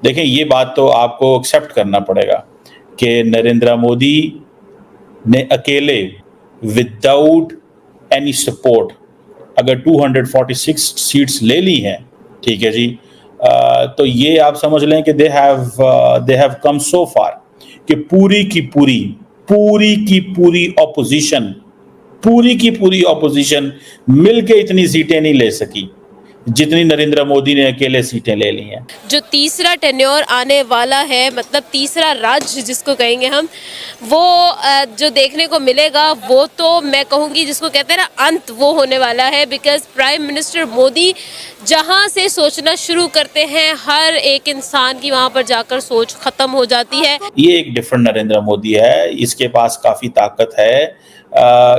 देखें, ये बात तो आपको एक्सेप्ट करना पड़ेगा कि नरेंद्र मोदी ने अकेले विदाउट एनी सपोर्ट अगर 246 सीट्स ले ली हैं, ठीक है जी, तो ये आप समझ लें कि दे हैव कम सो फार कि पूरी की पूरी ऑपोजिशन मिलके इतनी सीटें नहीं ले सकी जितनी नरेंद्र मोदी ने अकेले सीटें ले ली हैं। जो तीसरा टेन्योर आने वाला है, मतलब तीसरा राज्य जिसको कहेंगे हम, वो जो देखने को मिलेगा वो तो मैं कहूँगी जिसको कहते हैं ना अंत, वो होने वाला है। बिकॉज प्राइम मिनिस्टर मोदी जहाँ से सोचना शुरू करते हैं हर एक इंसान की वहाँ पर जाकर सोच खत्म हो जाती है। ये एक डिफरेंट नरेंद्र मोदी है, इसके पास काफ़ी ताकत है।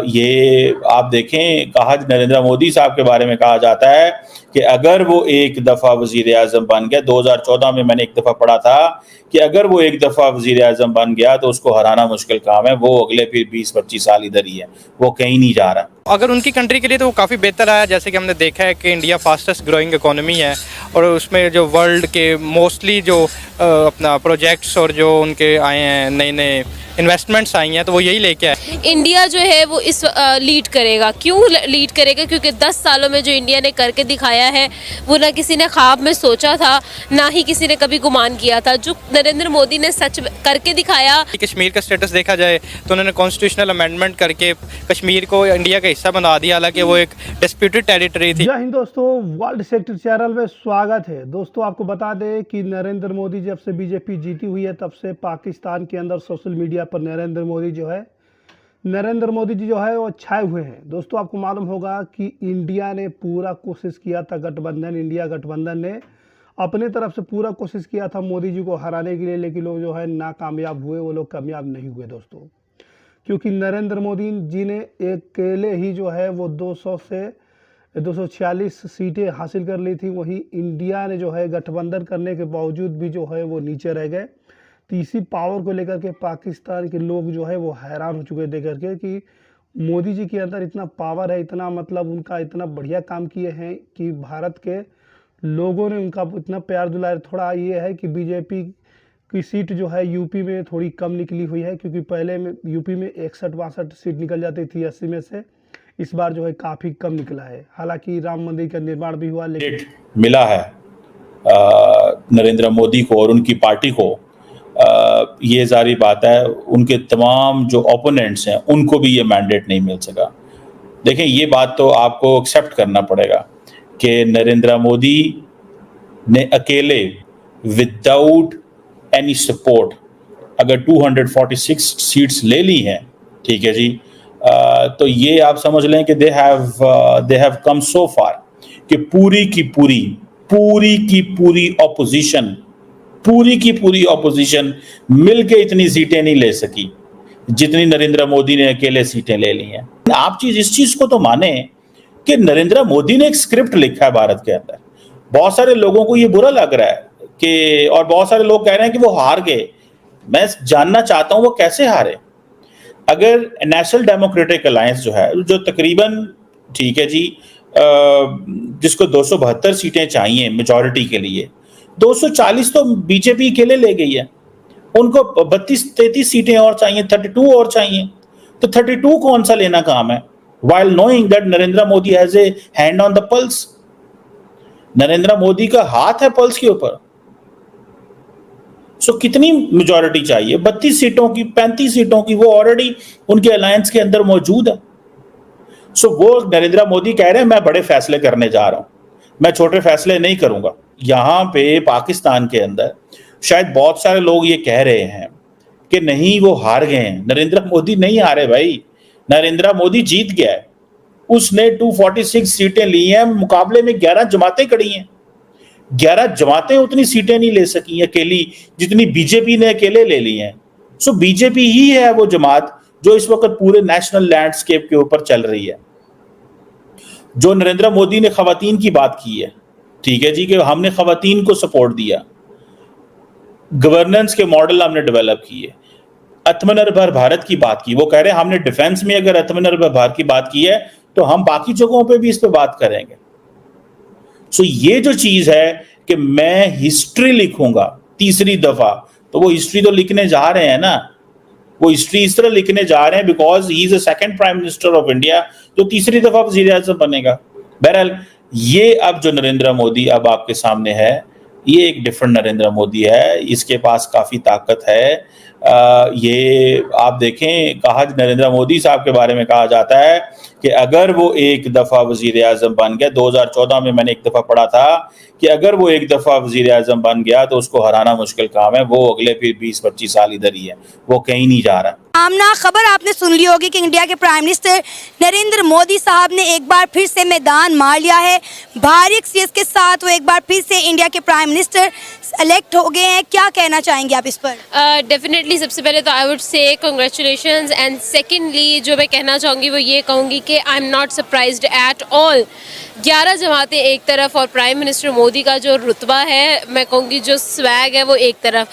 ये आप देखें, कहा नरेंद्र मोदी साहब के बारे में कहा जाता है कि अगर वो एक दफ़ा वज़ीर आज़म बन गया, 2014 में मैंने एक दफ़ा पढ़ा था कि अगर वो एक दफ़ा वज़ीर आज़म बन गया तो उसको हराना मुश्किल काम है। वो अगले फिर 20-25 साल इधर ही है, वो कहीं नहीं जा रहा। अगर उनकी कंट्री के लिए तो वो काफ़ी बेहतर आया, जैसे कि हमने देखा है कि इंडिया फास्टेस्ट ग्रोइंग इकोनॉमी है और उसमें जो वर्ल्ड के मोस्टली जो अपना प्रोजेक्ट्स और जो उनके आए हैं नए नए इन्वेस्टमेंट्स आई हैं, तो वो यही लेके आए। इंडिया जो है वो इस लीड करेगा। क्यों लीड करेगा? क्योंकि 10 सालों में जो इंडिया ने करके दिखाया है वो ना किसी ने ख्वाब में सोचा था, ना ही किसी ने कभी गुमान किया था। जो नरेंद्र मोदी ने सच करके दिखाया। कश्मीर का स्टेटस देखा जाए तो उन्होंने कॉन्स्टिट्यूशनल अमेंडमेंट करके कश्मीर को इंडिया का हिस्सा बना दिया, हालांकि वो एक डिस्प्यूटेड टेरिटरी थी। जय हिंद दोस्तों, वर्ल्ड सेक्टर चैनल में स्वागत है। दोस्तों आपको बता दें कि नरेंद्र मोदी जब से बीजेपी जीती हुई है तब से पाकिस्तान के अंदर सोशल मीडिया पर नरेंद्र मोदी जी जो है वो छाए हुए हैं। दोस्तों आपको मालूम होगा कि इंडिया ने पूरा कोशिश किया था, इंडिया गठबंधन ने अपने तरफ से पूरा कोशिश किया था मोदी जी को हराने के लिए, लेकिन लोग जो है नाकामयाब हुए, वो लोग कामयाब नहीं हुए दोस्तों, क्योंकि नरेंद्र मोदी जी ने अकेले ही जो है वो 200 से 246 सीटें हासिल कर ली थी। वहीं इंडिया ने जो है गठबंधन करने के बावजूद भी जो है वो नीचे रह गए। तो इसी पावर को लेकर के पाकिस्तान के लोग जो है वो हैरान हो चुके देख करके कि मोदी जी के अंदर इतना पावर है, इतना मतलब उनका इतना बढ़िया काम किए हैं कि भारत के लोगों ने उनका इतना प्यार दुलार। थोड़ा ये है कि बीजेपी की सीट जो है यूपी में थोड़ी कम निकली हुई है, क्योंकि पहले में यूपी में 61-62 सीट निकल जाती थी 80 में से, इस बार जो है काफ़ी कम निकला है। हालांकि राम मंदिर का निर्माण भी हुआ, लेकिन मिला है नरेंद्र मोदी को और उनकी पार्टी को। ये जारी बात है, उनके तमाम जो ओपोनेंट्स हैं उनको भी ये मैंडेट नहीं मिल सका। देखें, ये बात तो आपको एक्सेप्ट करना पड़ेगा कि नरेंद्र मोदी ने अकेले विदाउट एनी सपोर्ट अगर 246 सीट्स ले ली हैं, ठीक है जी, तो ये आप समझ लें कि दे हैव कम सो फार कि पूरी की पूरी ऑपोजिशन मिलके इतनी सीटें नहीं ले सकी जितनी नरेंद्र मोदी ने अकेले सीटें ले ली हैं। आप इस चीज को तो माने कि नरेंद्र मोदी ने एक स्क्रिप्ट लिखा है भारत के अंदर। बहुत सारे लोगों को ये बुरा लग रहा है कि, और बहुत सारे लोग कह रहे हैं कि वो हार गए। मैं जानना चाहता हूं वो कैसे हारे। अगर नेशनल डेमोक्रेटिक अलायंस जो है, जो तकरीबन, ठीक है जी, जिसको 272 सीटें चाहिए मेजॉरिटी के लिए, 240 तो बीजेपी अकेले ले गई है। उनको 32-33 सीटें और चाहिए, 32 और चाहिए। तो 32 कौन सा लेना काम है? while knowing that Narendra Modi has a hand on the pulse. Narendra Modi का हाथ है पल्स के ऊपर। सो कितनी मेजॉरिटी चाहिए? 32 सीटों की, 35 सीटों की, वो ऑलरेडी उनके अलायंस के अंदर मौजूद है। सो वो नरेंद्र मोदी कह रहे हैं मैं बड़े फैसले करने जा रहा हूं, मैं छोटे फैसले नहीं करूंगा। यहां पे पाकिस्तान के अंदर शायद बहुत सारे लोग ये कह रहे हैं कि नहीं वो हार गए हैं। नरेंद्र मोदी नहीं हारे भाई, नरेंद्र मोदी जीत गया है। उसने 246 सीटें ली हैं, मुकाबले में 11 जमातें खड़ी हैं। 11 जमातें उतनी सीटें नहीं ले सकी अकेली जितनी बीजेपी ने अकेले ले ली हैं। सो बीजेपी ही है वो जमात जो इस वक्त पूरे नेशनल लैंडस्केप के ऊपर चल रही है। जो नरेंद्र मोदी ने खवातीन की बात की है, ठीक है जी, कि हमने खवातीन को सपोर्ट दिया, गवर्नेंस के मॉडल हमने डेवलप किए, आत्मनिर्भर भारत की बात की। वो कह रहे हैं हमने डिफेंस में अगर आत्मनिर्भर भारत की बात की है तो हम बाकी जगहों पे भी इस पे बात करेंगे। सो ये जो चीज है कि मैं हिस्ट्री लिखूंगा, तीसरी दफा, तो वो हिस्ट्री तो लिखने जा रहे हैं ना, वो हिस्ट्री इस तरह लिखने जा रहे हैं because he is a second prime minister of India जो तीसरी दफा वजीर आजम बनेगा। बहरहाल ये अब जो नरेंद्र मोदी अब आपके सामने है, ये एक डिफरेंट नरेंद्र मोदी है, इसके पास काफी ताकत है। ये आप देखें, कहा नरेंद्र मोदी साहब के बारे में कहा जाता है कि अगर वो एक दफा वजीर आजम बन गया, 2014 में मैंने एक दफा पढ़ा था कि अगर वो एक दफा वजीर आजम बन गया तो उसको हराना मुश्किल काम है, वो अगले फिर 20-25 साल इधर ही है, वो कहीं नहीं जा रहा। आमना खबर आपने सुन ली होगी कि इंडिया के प्राइम मिनिस्टर नरेंद्र मोदी साहब ने एक बार फिर से मैदान मार लिया है। भारी एक्सपीरियंस के साथ वो एक बार फिर से इंडिया के प्राइम मिनिस्टर इलेक्ट हो गए हैं। क्या कहना चाहेंगे आप इस पर? डेफिनेटली सबसे पहले तो I would say congratulations, and secondly जो मैं कहना चाहूँगी वो ये कहूँगी कि I am not surprised at all. 11 जमातें एक तरफ और प्राइम मिनिस्टर मोदी का जो रुतबा है, मैं कहूँगी जो स्वैग है वो एक तरफ।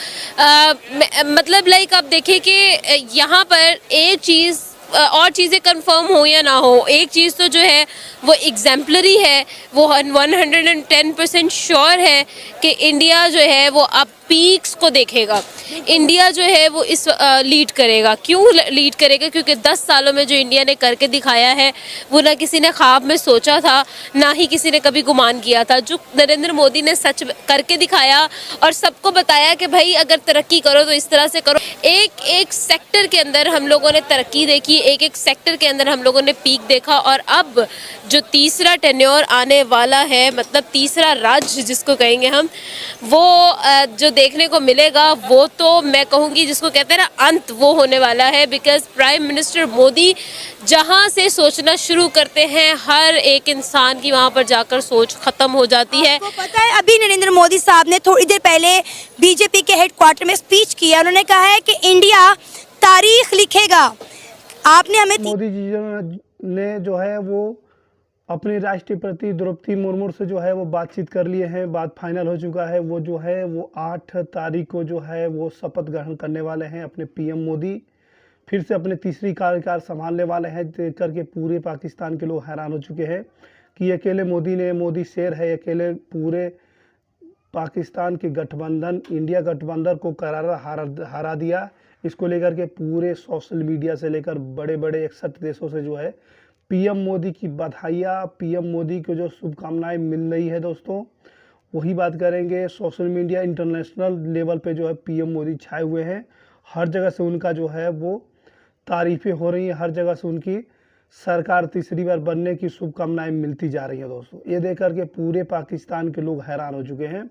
मतलब लाइक आप देखें कि यहाँ पर एक चीज़ और चीज़ें कंफर्म हो या ना हो, एक चीज़ तो जो है वो एग्जाम्पलरी है, वो 110% श्योर है कि इंडिया जो है वो अब पीक्स को देखेगा। इंडिया जो है वो इस लीड करेगा। क्यों लीड करेगा? क्योंकि 10 सालों में जो इंडिया ने करके दिखाया है वो ना किसी ने ख्वाब में सोचा था, ना ही किसी ने कभी गुमान किया था। जो नरेंद्र मोदी ने सच करके दिखाया और सबको बताया कि भाई अगर तरक्की करो तो इस तरह से करो। एक एक सेक्टर के अंदर हम लोगों ने तरक्की देखी, एक एक सेक्टर के अंदर हम लोगों ने पीक देखा, और अब जो तीसरा टेन्योर आने वाला है, मतलब तीसरा राज्य जिसको कहेंगे हम, वो जो देखने को मिलेगा वो तो मैं कहूँगी जिसको कहते हैं ना अंत, वो होने वाला है। बिकॉज प्राइम मिनिस्टर मोदी जहाँ से सोचना शुरू करते हैं, हर एक इंसान की वहाँ पर जाकर सोच खत्म हो जाती है। आपको पता है अभी नरेंद्र मोदी साहब ने थोड़ी देर पहले बीजेपी के हेडक्वार्टर में स्पीच किया। उन्होंने कहा है कि इंडिया तारीख लिखेगा। आपने हमें मोदी जी ने जो है वो अपनी राष्ट्रपति द्रौपदी मुर्मू से जो है वो बातचीत कर लिए हैं, बात फाइनल हो चुका है। वो जो है वो 8 तारीख को जो है वो शपथ ग्रहण करने वाले हैं। अपने पीएम मोदी फिर से अपने तीसरी कार्यकाल संभालने वाले हैं। देख करके पूरे पाकिस्तान के लोग हैरान हो चुके हैं कि अकेले मोदी शेर है, अकेले पूरे पाकिस्तान के गठबंधन इंडिया गठबंधन को करारा हरा दिया। इसको लेकर के पूरे सोशल मीडिया से लेकर बड़े बड़े 61 देशों से जो है पीएम मोदी की बधाइयाँ, पीएम मोदी को जो शुभकामनाएं मिल रही है दोस्तों, वही बात करेंगे। सोशल मीडिया इंटरनेशनल लेवल पे जो है पीएम मोदी छाए हुए हैं। हर जगह से उनका जो है वो तारीफ़ें हो रही हैं, हर जगह से उनकी सरकार तीसरी बार बनने की शुभकामनाएं मिलती जा रही हैं दोस्तों। ये देख करके पूरे पाकिस्तान के लोग हैरान हो चुके हैं,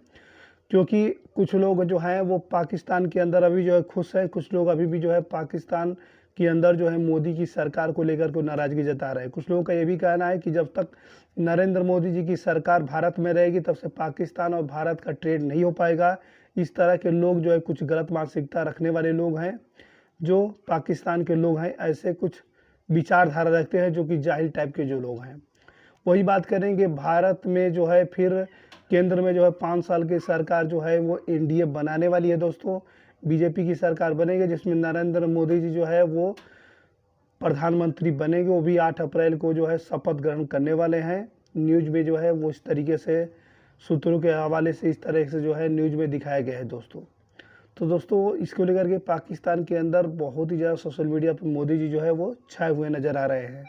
क्योंकि कुछ लोग जो हैं वो पाकिस्तान के अंदर अभी जो है खुश हैं, कुछ लोग अभी भी जो है पाकिस्तान के अंदर जो है मोदी की सरकार को लेकर के नाराज़गी जता रहे हैं। कुछ लोगों का ये भी कहना है कि जब तक नरेंद्र मोदी जी की सरकार भारत में रहेगी तब से पाकिस्तान और भारत का ट्रेड नहीं हो पाएगा। इस तरह के लोग जो है कुछ गलत मानसिकता रखने वाले लोग हैं, जो पाकिस्तान के लोग हैं, ऐसे कुछ विचारधारा रखते हैं जो कि जाहिल टाइप के जो लोग हैं। वही बात करेंगे, भारत में जो है फिर केंद्र में जो है 5 साल की सरकार जो है वो एनडीए बनाने वाली है दोस्तों। बीजेपी की सरकार बनेगी जिसमें नरेंद्र मोदी जी जो है वो प्रधानमंत्री बनेंगे। वो भी 8 अप्रैल को जो है शपथ ग्रहण करने वाले हैं। न्यूज़ में जो है वो इस तरीके से सूत्रों के हवाले से इस तरह से जो है न्यूज़ में दिखाया गया है दोस्तों। तो दोस्तों इसको लेकर के पाकिस्तान के अंदर बहुत ही ज़्यादा सोशल मीडिया पर मोदी जी जो है वो छाए हुए नज़र आ रहे हैं।